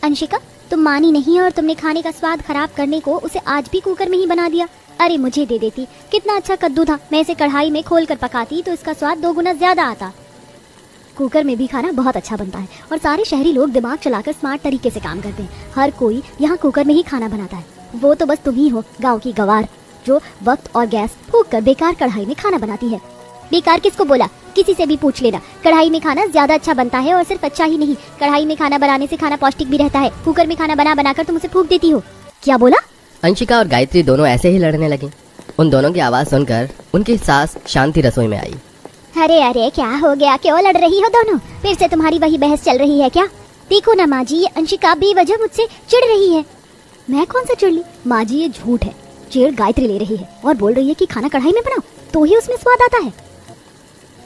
अंशिका, तुम मानी नहीं और तुमने खाने का स्वाद खराब करने को उसे आज भी कुकर में ही बना दिया। अरे मुझे दे देती, कितना अच्छा कद्दू था, मैं इसे कढ़ाई में खोल कर पकाती तो इसका स्वाद 2 गुना ज्यादा आता। कुकर में भी खाना बहुत अच्छा बनता है और सारे शहरी लोग दिमाग चलाकर स्मार्ट तरीके से काम करते हैं। हर कोई यहाँ कुकर में ही खाना बनाता है। वो तो बस तुम ही हो गाँव की गवार, जो वक्त और गैस फूंक कर बेकार कढ़ाई में खाना बनाती है। बेकार किसको बोला? किसी से भी पूछ लेना। कढ़ाई में खाना ज्यादा अच्छा बनता है और सिर्फ अच्छा ही नहीं, कढ़ाई में खाना बनाने से खाना पौष्टिक भी रहता है। कुकर में खाना बना बनाकर तुम उसे फूंक देती हो। क्या बोला? अंशिका और गायत्री दोनों ऐसे ही लड़ने लगी। उन दोनों की आवाज सुनकर उनकी सास शांति रसोई में आई। अरे अरे क्या हो गया, क्यों लड़ रही हो दोनों? फिर से तुम्हारी वही बहस चल रही है क्या? देखो ना माँ जी, अंशिका बेवजह मुझसे चिढ़ रही है। मैं कौन सा चिढ़ ली? माँ जी ये झूठ है। चिढ़ गायत्री ले रही है और बोल रही है कि खाना कढ़ाई में बनाओ तो ही उसमें स्वाद आता है।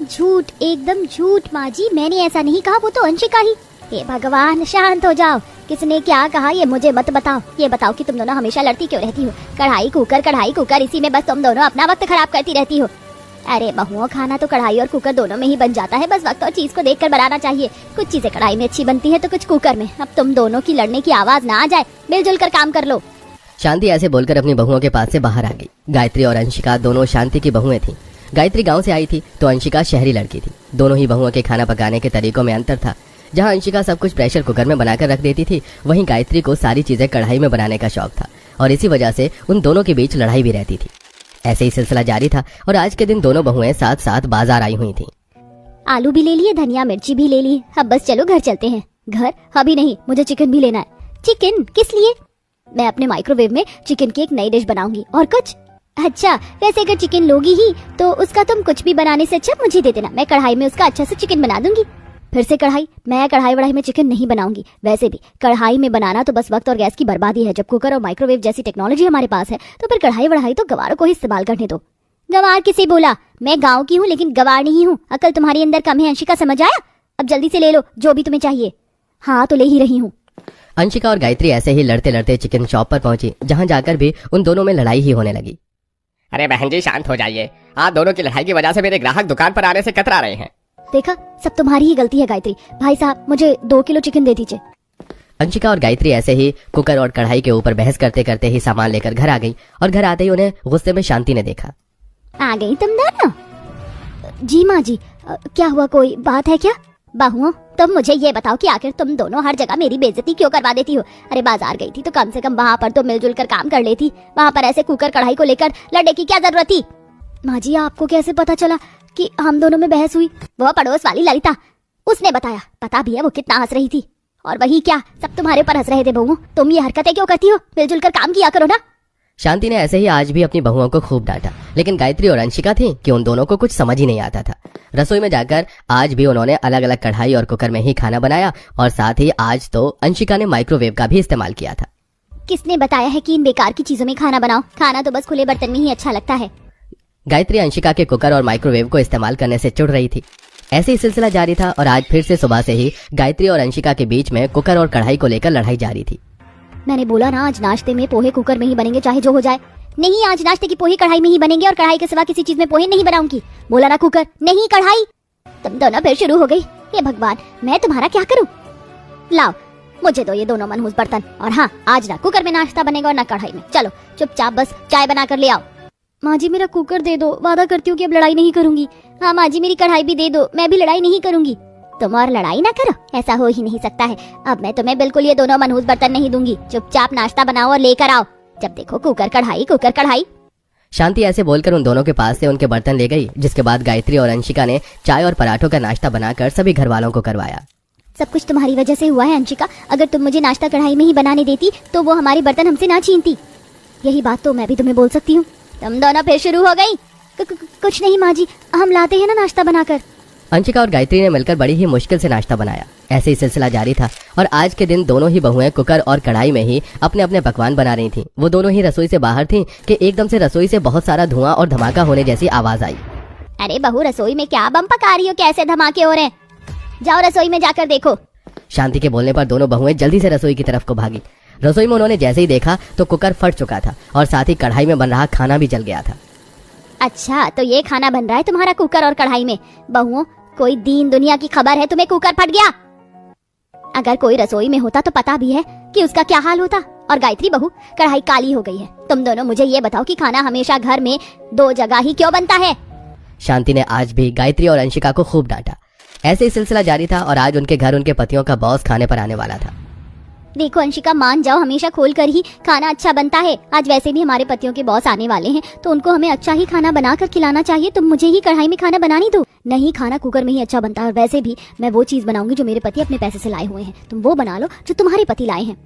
झूठ, एकदम झूठ माँ जी, मैंने ऐसा नहीं कहा, वो तो अंशिका ही। हे भगवान, शांत हो जाओ। किसने क्या कहा ये मुझे मत बताओ। ये बताओ कि तुम दोनों हमेशा लड़ती क्यों रहती हो? कढ़ाई कुकर, इसी में बस तुम दोनों अपना वक्त खराब करती रहती हो। अरे बहुओं, खाना तो कढ़ाई और कुकर दोनों में ही बन जाता है, बस वक्त और चीज को देखकर बनाना चाहिए। कुछ चीजें कढ़ाई में अच्छी बनती है तो कुछ कुकर में। अब तुम दोनों की लड़ने की आवाज ना आ जाए, मिलजुल कर काम कर लो। शांति ऐसे बोलकर अपनी बहुओं के पास से बाहर आ गई। गायत्री और अंशिका दोनों शांति की बहुएं थीं। गायत्री गांव से आई थी तो अंशिका शहरी लड़की थी। दोनों ही बहुओं के खाना पकाने के तरीकों में अंतर था। जहां अंशिका सब कुछ प्रेशर कुकर में बनाकर रख देती थी, वहीं गायत्री को सारी चीजें कढ़ाई में बनाने का शौक था और इसी वजह से उन दोनों के बीच लड़ाई भी रहती थी। ऐसे ही सिलसिला जारी था और आज के दिन दोनों बहुएं साथ साथ बाजार आई हुई थी। आलू भी ले लिए, धनिया मिर्ची भी ले ली, अब बस चलो घर चलते हैं। घर? अभी नहीं, मुझे चिकन भी लेना है। चिकन किस लिए? मैं अपने माइक्रोवेव में चिकन की एक नई डिश बनाऊंगी। और कुछ? अच्छा, वैसे अगर चिकन लोगी ही तो उसका तुम कुछ भी बनाने से अच्छा मुझे दे देना, मैं कढ़ाई में उसका अच्छा से चिकन बना दूंगी। फिर से कढ़ाई? मैं कढ़ाई वढ़ाई में चिकन नहीं बनाऊंगी। वैसे भी कढ़ाई में बनाना तो बस वक्त और गैस की बर्बादी है। जब कुकर और माइक्रोवेव जैसी टेक्नोलॉजी हमारे पास है तो फिर कढ़ाई वढ़ाई तो गवारों को ही इस्तेमाल करने दो। गवार किसे बोला? मैं गाँव की हूँ लेकिन गवार नहीं हूँ। अकल तुम्हारी अंदर कम है अंशिका, समझ आया? अब जल्दी से ले लो जो भी तुम्हें चाहिए। हाँ तो ले ही रही हूँ। अंशिका और गायत्री ऐसे ही लड़ते लड़ते चिकन शॉप पर पहुंची, जहां जाकर भी उन दोनों में लड़ाई ही होने लगी। अरे बहन जी शांत हो जाइए, आप दोनों की लड़ाई की वजह से मेरे ग्राहक दुकान पर आने से कतरा रहे हैं। देखा, सब तुम्हारी ही गलती है गायत्री। भाई साहब मुझे 2 किलो चिकन दे दीजिए। अंशिका और गायत्री ऐसे ही कुकर और कढ़ाई के ऊपर बहस करते करते ही सामान लेकर घर आ गई और घर आते ही उन्हें गुस्से में शांति ने देखा। आ गई तुम दोनों? जी माँ जी, क्या हुआ, कोई बात है क्या? बहुओं, तुम मुझे ये बताओ कि आखिर तुम दोनों हर जगह मेरी बेइज्जती क्यों करवा देती हो? अरे बाजार गई थी तो कम से कम वहाँ पर तो मिलजुल कर काम कर लेती। वहाँ पर ऐसे कुकर कढ़ाई को लेकर लड़ने की क्या जरूरत थी? माँ जी आपको कैसे पता चला कि हम दोनों में बहस हुई? वो पड़ोस वाली ललिता, उसने बताया। पता भी है वो कितना हंस रही थी। और वही क्या, सब तुम्हारे ऊपर हंस रहे थे बहुओं। तुम ये हरकतें क्यों करती हो? मिलजुल कर काम किया करो ना। शांति ने ऐसे ही आज भी अपनी बहुओं को खूब डांटा, लेकिन गायत्री और अंशिका थी कि उन दोनों को कुछ समझ ही नहीं आता था। रसोई में जाकर आज भी उन्होंने अलग अलग कढ़ाई और कुकर में ही खाना बनाया और साथ ही आज तो अंशिका ने माइक्रोवेव का भी इस्तेमाल किया था। किसने बताया है कि इन बेकार की चीजों में खाना बनाओ? खाना तो बस खुले बर्तन में ही अच्छा लगता है। गायत्री अंशिका के कुकर और माइक्रोवेव को इस्तेमाल करने से चिढ़ रही थी। ऐसे ही सिलसिला जारी था और आज फिर से सुबह से ही गायत्री और अंशिका के बीच में कुकर और कढ़ाई को लेकर लड़ाई जारी थी। मैंने बोला ना आज नाश्ते में पोहे कुकर में ही बनेंगे चाहे जो हो जाए। नहीं, आज नाश्ते की पोहे कढ़ाई में ही बनेंगे और कढ़ाई के सिवा किसी चीज में पोहे नहीं बनाऊंगी। बोला ना कुकर, नहीं कढ़ाई। तुम दोनों फिर शुरू हो गई। ये भगवान, मैं तुम्हारा क्या करूं? लाओ मुझे दो ये दोनों मनहूस बर्तन। और हाँ, आज ना कुकर में नाश्ता बनेगा और ना कढ़ाई में। चलो चुपचाप बस चाय बना कर ले आओ। माँ जी मेरा कुकर दे दो, वादा करती हूँ कि अब लड़ाई नहीं करूंगी। हाँ माँ जी मेरी कढ़ाई भी दे दो, मैं भी लड़ाई नहीं करूंगी। तुम और लड़ाई ना करो, ऐसा हो ही नहीं सकता है। अब मैं तुम्हें बिल्कुल ये दोनों मनहूस बर्तन नहीं दूंगी। चुपचाप नाश्ता बनाओ और लेकर आओ। जब देखो कुकर कढ़ाई, कुकर कढ़ाई। शांति ऐसे बोलकर उन दोनों के पास से उनके बर्तन ले गई, जिसके बाद गायत्री और अंशिका ने चाय और पराठों का नाश्ता बनाकर सभी घर वालों को करवाया। सब कुछ तुम्हारी वजह से हुआ है अंशिका। अगर तुम मुझे नाश्ता कढ़ाई में ही बनाने देती तो वो हमारे बर्तन हमसे ना छीनती। यही बात तो मैं भी तुम्हें बोल सकती हूँ। तुम दोनों फिर शुरू हो गई। कुछ नहीं माँ जी, हम लाते हैं ना नाश्ता बनाकर। अंशिका और गायत्री ने मिलकर बड़ी ही मुश्किल से नाश्ता बनाया। ऐसे ही सिलसिला जारी था और आज के दिन दोनों ही बहुएं कुकर और कढ़ाई में ही अपने अपने पकवान बना रही थीं। वो दोनों ही रसोई से बाहर थीं कि एकदम से रसोई से बहुत सारा धुआं और धमाका होने जैसी आवाज आई। अरे बहू, रसोई में क्या बम पका रही हो? कैसे धमाके हो रहे हैं? जाओ रसोई में जाकर देखो। शांति के बोलने पर दोनों बहुएं जल्दी से रसोई की तरफ को भागी। रसोई में उन्होंने जैसे ही देखा तो कुकर फट चुका था और साथ ही कढ़ाई में बन रहा खाना भी जल गया था। अच्छा, तो ये खाना बन रहा है तुम्हारा कुकर और कढ़ाई में? बहुओं, कोई दीन दुनिया की खबर है तुम्हें कुकर फट गया? अगर कोई रसोई में होता तो पता भी है कि उसका क्या हाल होता। और गायत्री बहू, कढ़ाई काली हो गई है। तुम दोनों मुझे ये बताओ कि खाना हमेशा घर में 2 जगह ही क्यों बनता है? शांति ने आज भी गायत्री और अंशिका को खूब डांटा। ऐसे ही सिलसिला जारी था और आज उनके घर उनके पतियों का बॉस खाने पर आने वाला था। देखो अंशिका, मान जाओ हमेशा खोल कर ही खाना अच्छा बनता है। आज वैसे भी हमारे पतियों के बॉस आने वाले हैं तो उनको हमें अच्छा ही खाना बनाकर खिलाना चाहिए। तुम मुझे ही कढ़ाई में खाना बनानी दो। नहीं, खाना कुकर में ही अच्छा बनता है। और वैसे भी मैं वो चीज बनाऊंगी जो मेरे पति अपने पैसे से लाए हुए हैं। तुम वो बना लो जो तुम्हारे पति लाए हैं।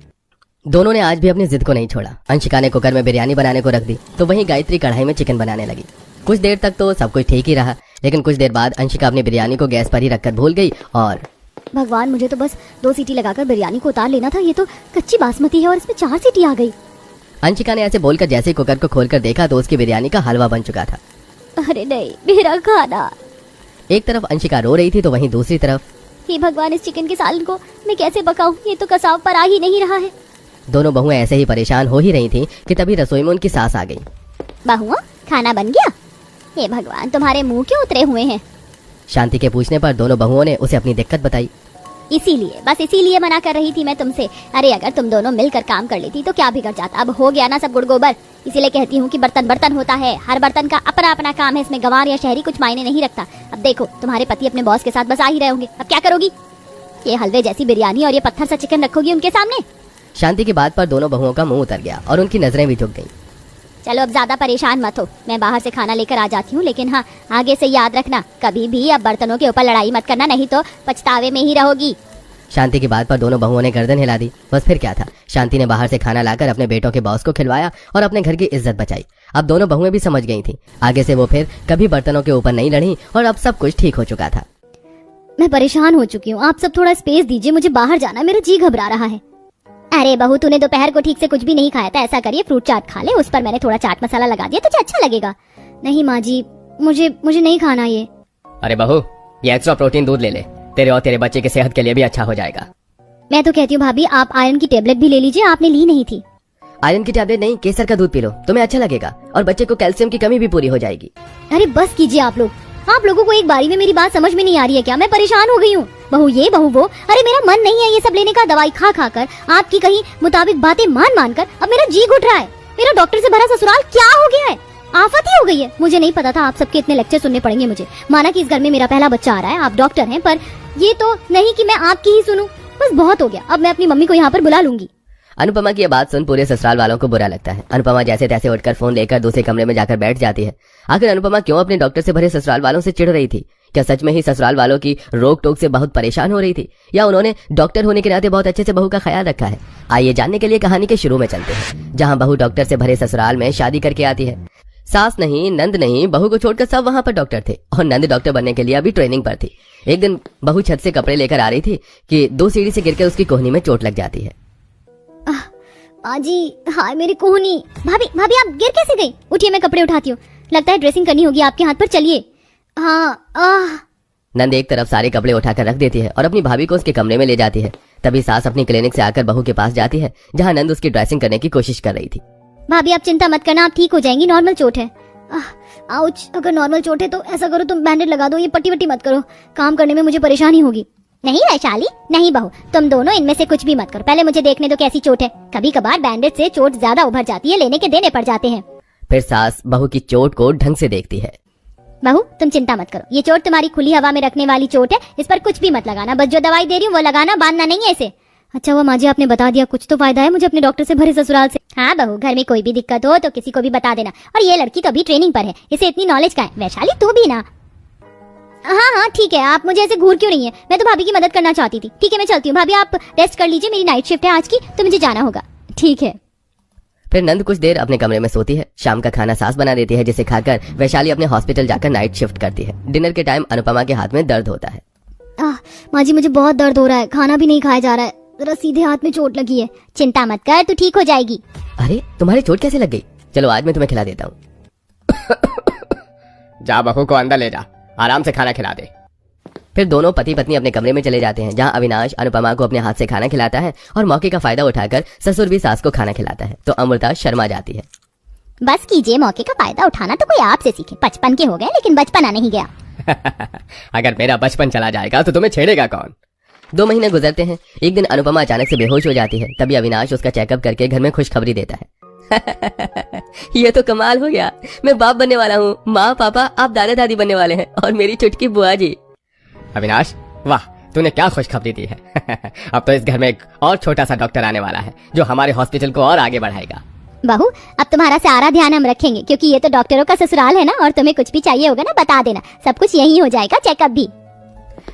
दोनों ने आज भी अपनी जिद को नहीं छोड़ा। अंशिका ने कुकर में बिरयानी बनाने को रख दी तो वहीं गायत्री कढ़ाई में चिकन बनाने लगी। कुछ देर तक तो सब कुछ ठीक ही रहा, लेकिन कुछ देर बाद अंशिका अपनी बिरयानी को गैस पर ही रखकर भूल गई और भगवान, मुझे तो बस 2 सीटी लगाकर बिरयानी को उतार लेना था। ये तो कच्ची बासमती है और इसमें 4 सीटी आ गई। अंशिका ने ऐसे बोलकर जैसे ही कुकर को खोलकर देखा तो उसकी बिरयानी का हलवा बन चुका था। अरे नहीं, मेरा खाना। एक तरफ अंशिका रो रही थी तो वहीं दूसरी तरफ हे भगवान, इस चिकन के सालन को मैं कैसे पकाऊं? ये तो कसाव पर आ ही नहीं रहा है। दोनों बहुएं ऐसे ही परेशान हो ही रही थीं कि तभी रसोई में उनकी सास आ गई। बहुआ, खाना बन गया? हे भगवान, तुम्हारे मुंह क्यों उतरे हुए हैं? शांति के पूछने पर दोनों बहुओं ने उसे अपनी दिक्कत बताई। इसीलिए, बस इसीलिए मना कर रही थी मैं तुमसे। अरे अगर तुम दोनों मिलकर काम कर लेती तो क्या बिगड़ जाता? अब हो गया ना सब गुड़ गोबर। इसीलिए कहती हूँ कि बर्तन बर्तन होता है। हर बर्तन का अपना अपना काम है। इसमें गंवार या शहरी कुछ मायने नहीं रखता। अब देखो, तुम्हारे पति अपने बॉस के साथ बस आ ही रहे होंगे। अब क्या करोगी? ये हलवे जैसी बिरयानी और ये पत्थर सा चिकन रखोगी उनके सामने? शांति की बात पर दोनों बहुओं का मुंह उतर गया और उनकी नजरें भी झुक गईं। चलो अब ज्यादा परेशान मत हो, मैं बाहर से खाना लेकर आ जाती हूँ। लेकिन हाँ, आगे से याद रखना, कभी भी अब बर्तनों के ऊपर लड़ाई मत करना, नहीं तो पछतावे में ही रहोगी। शांति की बात पर दोनों बहुओं ने गर्दन हिला दी। बस फिर क्या था, शांति ने बाहर से खाना लाकर अपने बेटों के बॉस को खिलवाया और अपने घर की इज्जत बचाई। अब दोनों बहुएं भी समझ गई थीं। आगे से वो फिर कभी बर्तनों के ऊपर नहीं लड़ी और अब सब कुछ ठीक हो चुका था। मैं परेशान हो चुकी हूँ, आप सब थोड़ा स्पेस दीजिए, मुझे बाहर जाना, मेरा जी घबरा रहा है। अरे बहू, तूने दोपहर को ठीक से कुछ भी नहीं खाया था। ऐसा करिए, फ्रूट चाट खा ले, उस पर मैंने थोड़ा चाट मसाला लगा दिया, तुझे अच्छा लगेगा। नहीं माँ जी, मुझे नहीं खाना ये। अरे बहू, ये एक्स्ट्रा प्रोटीन दूध ले ले, तेरे और तेरे बच्चे की सेहत के लिए भी अच्छा हो जाएगा। मैं तो कहती हूँ भाभी, आप आयरन की टेबलेट भी ले लीजिए, आपने ली नहीं थी। आयरन की टैबलेट नहीं, केसर का दूध पी लो, तुम्हें अच्छा लगेगा और बच्चे को कैल्शियम की कमी भी पूरी हो जाएगी। अरे बस कीजिए आप लोग। आप लोगों को एक बारी में मेरी बात समझ में नहीं आ रही है क्या? मैं परेशान हो गई हूँ। बहू ये बहू वो, अरे मेरा मन नहीं है ये सब लेने का। दवाई खा खा कर, आपकी कहीं मुताबिक बातें मान कर अब मेरा जी घुट रहा है। मेरा डॉक्टर से भरा ससुराल क्या हो गया है? आफत ही हो गई है। मुझे नहीं पता था आप सबके इतने लेक्चर सुनने पड़ेंगे मुझे। माना कि इस घर में मेरा पहला बच्चा आ रहा है, आप डॉक्टर हैं, पर ये तो नहीं कि मैं आपकी ही सुनूं। बस बहुत हो गया, अब मैं अपनी मम्मी को यहाँ पर बुला लूंगी। अनुपमा की यह बात सुन पूरे ससुराल वालों को बुरा लगता है। अनुपमा जैसे तैसे उठकर फोन लेकर दूसरे कमरे में जाकर बैठ जाती है। आखिर अनुपमा क्यों अपने डॉक्टर से भरे ससुराल वालों से चिढ़ रही थी? क्या सच में ही ससुराल वालों की रोक टोक से बहुत परेशान हो रही थी, या उन्होंने डॉक्टर होने के नाते बहुत अच्छे से बहू का ख्याल रखा है? आइए जानने के लिए कहानी के शुरू में चलते हैं, जहाँ बहू डॉक्टर से भरे ससुराल में शादी करके आती है। सास नहीं, नंद नहीं, बहू को छोड़कर सब वहां पर डॉक्टर थे और नंद डॉक्टर बनने के लिए अभी ट्रेनिंग पर थी। एक दिन बहू छत से कपड़े लेकर आ रही थी कि 2 सीढ़ी से गिरकर उसकी कोहनी में चोट लग जाती है। माँ जी, हाय मेरी कोहनी। भाभी भाभी, आप गिर कैसे गई? उठिए, मैं कपड़े उठाती हूँ। लगता है ड्रेसिंग करनी होगी आपके हाथ पर, चलिए। हाँ। नंद एक तरफ सारे कपड़े उठाकर रख देती है और अपनी भाभी को उसके कमरे में ले जाती है। तभी सास अपनी क्लिनिक से आकर बहू के पास जाती है, जहाँ नंद उसकी ड्रेसिंग करने की कोशिश कर रही थी। भाभी आप चिंता मत करना, आप ठीक हो जाएंगी, नॉर्मल चोट है। आउच, अगर नॉर्मल चोट है तो ऐसा करो, तुम बैंडेज लगा दो, ये पट्टी वट्टी मत करो, काम करने में मुझे परेशानी होगी। नहीं वैशाली, नहीं बहू, तुम दोनों इनमें से कुछ भी मत करो, पहले मुझे देखने दो कैसी चोट है। कभी कभार बैंडेज से चोट ज्यादा उभर जाती है, लेने के देने पड़ जाते हैं। फिर सास बहू की चोट को ढंग से देखती है। बहू तुम चिंता मत करो, ये चोट तुम्हारी खुली हवा में रखने वाली चोट है, इस पर कुछ भी मत लगाना, बस जो दवाई दे रही हूँ वो लगाना, बांधना नहीं है इसे। अच्छा हुआ माँ जी आपने बता दिया, कुछ तो फायदा है मुझे अपने डॉक्टर से भरे ससुराल से। हाँ बहू, घर में कोई भी दिक्कत हो तो किसी को भी बता देना। और ये लड़की तो अभी ट्रेनिंग पर है, इसे इतनी नॉलेज का है। वैशाली तू भी ना। हाँ ठीक है, आप मुझे ऐसे घूर क्यों रही हैं? मैं तो भाभी की मदद करना चाहती थी। ठीक है मैं चलती हूँ, भाभी आप रेस्ट कर लीजिए, मेरी नाइट शिफ्ट है आज की, तो मुझे जाना होगा। ठीक है। फिर नंद कुछ देर अपने कमरे में सोती है। शाम का खाना सास बना देती है, जिसे खाकर वैशाली अपने हॉस्पिटल जाकर नाइट शिफ्ट करती है। डिनर के टाइम अनुपमा के हाथ में दर्द होता है। माँ जी मुझे बहुत दर्द हो रहा है, खाना भी नहीं खाया जा रहा है, जरा सीधे हाथ में चोट लगी है। चिंता मत कर, तू ठीक हो जाएगी। अरे तुम्हारी चोट कैसे लग गई? चलो आज मैं तुम्हें खिला देता हूँ। जा बहू को अंदर ले जा, आराम से खाना खिला दे। फिर दोनों पति पत्नी अपने कमरे में चले जाते हैं, जहाँ अविनाश अनुपमा को अपने हाथ से खाना खिलाता है और मौके का फायदा उठाकर ससुर भी सास को खाना खिलाता है, तो अमृता शर्मा जाती है। बस कीजिए, मौके का फायदा उठाना तो कोई आपसे सीखे। 55 के हो गए लेकिन बचपना नहीं गया। अगर मेरा बचपन चला जाएगा तो तुम्हें छेड़ेगा कौन? 2 महीने गुजरते हैं। एक दिन अनुपमा अचानक से बेहोश हो जाती है। तभी अविनाश उसका चेकअप करके घर में खुशखबरी देता है। ये तो कमाल हो गया, मैं बाप बनने वाला हूँ। माँ पापा आप दादा दादी बनने वाले हैं और मेरी चुटकी बुआ जी। अविनाश, वाह, तूने क्या खुशखबरी दी है। अब तो इस घर में एक और छोटा सा डॉक्टर आने वाला है जो हमारे हॉस्पिटल को और आगे बढ़ाएगा। बहू, अब तुम्हारा सारा ध्यान हम रखेंगे क्योंकि ये तो डॉक्टरों का ससुराल है ना, और तुम्हें कुछ भी चाहिए होगा ना बता देना, सब कुछ यही हो जाएगा, चेकअप भी।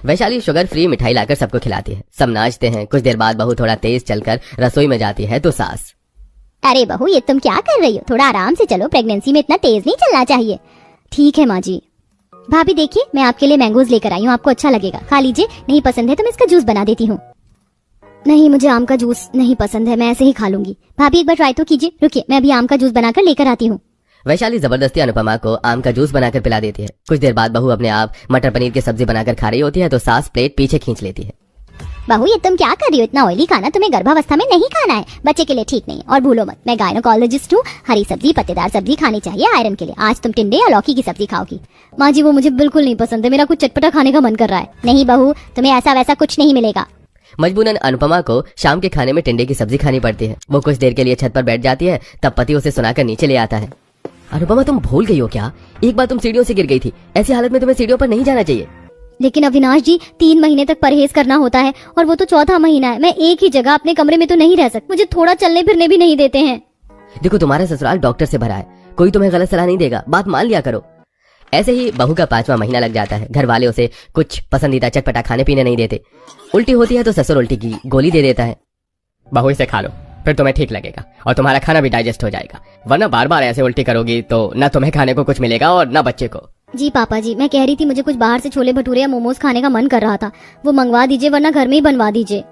वैशाली शुगर फ्री मिठाई लाकर सबको खिलाती है। सब नाचते हैं। कुछ देर बाद बहू थोड़ा तेज चलकर रसोई में जाती है तो सास, अरे बहू ये तुम क्या कर रही हो, थोड़ा आराम से चलो, प्रेगनेंसी में इतना तेज नहीं चलना चाहिए। ठीक है माँ जी। भाभी देखिए, मैं आपके लिए मैंगोज लेकर आई हूँ, आपको अच्छा लगेगा, खा लीजिए। नहीं पसंद है तो मैं इसका जूस बना देती हूँ। नहीं, मुझे आम का जूस नहीं पसंद है, मैं ऐसे ही खा लूंगी। भाभी एक बार ट्राई तो कीजिए, रुकिए मैं अभी आम का जूस बनाकर लेकर आती हूँ। वैशाली जबरदस्ती अनुपमा को आम का जूस बनाकर पिला देती है। कुछ देर बाद बहू अपने आप मटर पनीर की सब्जी बनाकर खा रही होती है तो सास प्लेट पीछे खींच लेती है। बहू ये तुम क्या कर रही हो, इतना ऑयली खाना तुम्हें गर्भावस्था में नहीं खाना है, बच्चे के लिए ठीक नहीं। और भूलो मत, मैं गायनोकोलॉजिस्ट हूँ, हरी सब्जी पत्तेदार सब्जी खानी चाहिए आयरन के लिए। आज तुम टिंडे या लौकी की सब्जी खाओगी। माँ जी वो मुझे बिल्कुल नहीं पसंद है, मेरा कुछ चटपटा खाने का मन कर रहा है। नहीं बहू, तुम्हें ऐसा वैसा कुछ नहीं मिलेगा। मजबूरन अनुपमा को शाम के खाने में टिंडे की सब्जी खानी पड़ती है। वो कुछ देर के लिए छत पर बैठ जाती है, तब पति उसे सुनाकर नीचे ले आता है। अनुपमा तुम भूल गई हो क्या, एक बार तुम सीढ़ियों से गिर गई थी, ऐसी हालत में तुम्हें सीढ़ियों पर नहीं जाना चाहिए। लेकिन अविनाश जी 3 महीने तक परहेज करना होता है और वो तो 4था महीना है। मैं एक ही जगह अपने कमरे में तो नहीं रह सकती, मुझे थोड़ा चलने फिरने भी नहीं देते हैं। देखो तुम्हारा ससुराल डॉक्टर से भरा है, कोई तुम्हें गलत सलाह नहीं देगा, बात मान लिया करो। ऐसे ही बहू का 5वां महीना लग जाता है। घर वाले उसे कुछ पसंदीदा चटपटा खाने पीने नहीं देते। उल्टी होती है तो ससुर उल्टी की गोली दे देता है। बहू इसे खा लो, फिर तुम्हें ठीक लगेगा और तुम्हारा खाना भी डाइजेस्ट हो जाएगा, वरना बार बार ऐसे उल्टी करोगी तो न तुम्हें खाने को कुछ मिलेगा और न बच्चे को। जी पापा जी, मैं कह रही थी मुझे कुछ बाहर से छोले भटूरे या मोमोज खाने का मन कर रहा था, वो मंगवा दीजिए वरना घर में ही बनवा दीजिए।